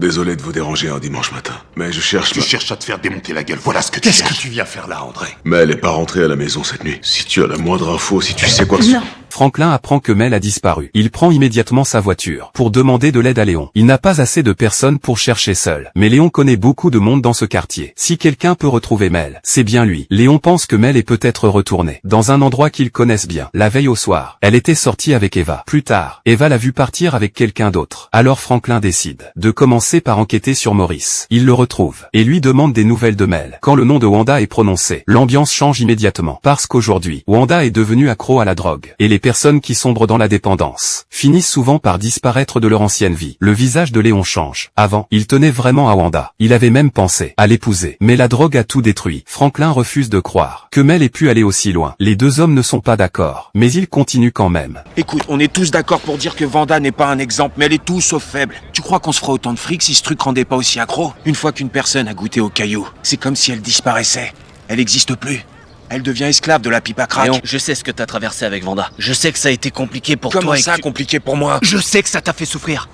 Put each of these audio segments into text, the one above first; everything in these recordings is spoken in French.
Désolé de vous déranger un dimanche matin, mais je cherche Tu cherches à te faire démonter la gueule, voilà ce que tu cherches. Qu'est-ce que tu viens faire là, André? Mais elle est pas rentrée à la maison cette nuit. Si tu as la moindre info, si tu sais quoi que ce Non. Franklin apprend que Mel a disparu. Il prend immédiatement sa voiture pour demander de l'aide à Léon. Il n'a pas assez de personnes pour chercher seul. Mais Léon connaît beaucoup de monde dans ce quartier. Si quelqu'un peut retrouver Mel, c'est bien lui. Léon pense que Mel est peut-être retournée dans un endroit qu'ils connaissent bien. La veille au soir, elle était sortie avec Eva. Plus tard, Eva l'a vu partir avec quelqu'un d'autre. Alors Franklin décide de commencer par enquêter sur Maurice. Il le retrouve et lui demande des nouvelles de Mel. Quand le nom de Wanda est prononcé, l'ambiance change immédiatement. Parce qu'aujourd'hui, Wanda est devenue accro à la drogue. Et les personnes qui sombrent dans la dépendance finissent souvent par disparaître de leur ancienne vie. Le visage de Léon change. Avant, il tenait vraiment à Wanda. Il avait même pensé à l'épouser. Mais la drogue a tout détruit. Franklin refuse de croire que Mel ait pu aller aussi loin. Les deux hommes ne sont pas d'accord, mais ils continuent quand même. Écoute, on est tous d'accord pour dire que Wanda n'est pas un exemple, mais elle est tout sauf faible. Tu crois qu'on se fera autant de fric si ce truc rendait pas aussi accro? Une fois qu'une personne a goûté au caillou, c'est comme si elle disparaissait. Elle n'existe plus. Elle devient esclave de la pipe à crack. Léon, je sais ce que t'as traversé avec Wanda. Je sais que ça a été compliqué pour Comment toi. ça, compliqué pour moi? Je sais que ça t'a fait souffrir.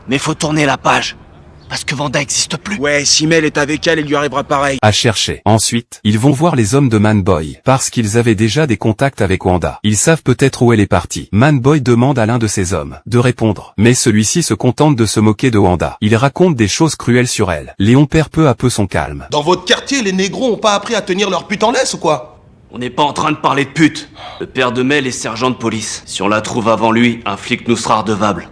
Mais faut tourner la page. Parce que Wanda existe plus. Ouais, si Mel est avec elle, il lui arrivera pareil. À chercher. Ensuite, ils vont voir les hommes de Man-Boy, parce qu'ils avaient déjà des contacts avec Wanda. Ils savent peut-être où elle est partie. Man-Boy demande à l'un de ces hommes de répondre, mais celui-ci se contente de se moquer de Wanda. Il raconte des choses cruelles sur elle. Léon perd peu à peu son calme. Dans votre quartier, les négros ont pas appris à tenir leur pute en laisse ou quoi? On n'est pas en train de parler de pute. Le père de Mel est sergent de police. Si on la trouve avant lui, un flic nous sera redevable.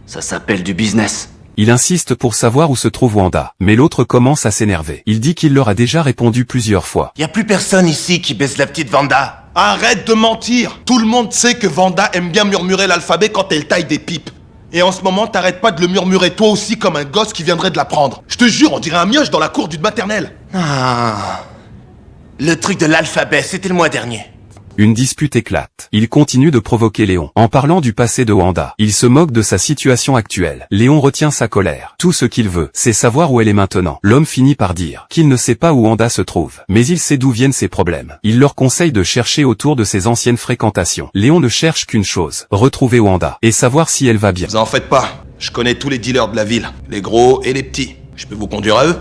Ça s'appelle du business. Il insiste pour savoir où se trouve Wanda, mais l'autre commence à s'énerver. Il dit qu'il leur a déjà répondu plusieurs fois. Y a plus personne ici qui baisse la petite Wanda. Arrête de mentir. Tout le monde sait que Wanda aime bien murmurer l'alphabet quand elle taille des pipes. Et en ce moment, t'arrêtes pas de le murmurer toi aussi comme un gosse qui viendrait de l'apprendre. Je te jure, on dirait un mioche dans la cour d'une maternelle. Ah. Le truc de l'alphabet, c'était le mois dernier. Une dispute éclate. Il continue de provoquer Léon. En parlant du passé de Wanda, il se moque de sa situation actuelle. Léon retient sa colère. Tout ce qu'il veut, c'est savoir où elle est maintenant. L'homme finit par dire qu'il ne sait pas où Wanda se trouve, mais il sait d'où viennent ses problèmes. Il leur conseille de chercher autour de ses anciennes fréquentations. Léon ne cherche qu'une chose, retrouver Wanda, et savoir si elle va bien. Vous en faites pas. Je connais tous les dealers de la ville, les gros et les petits. Je peux vous conduire à eux?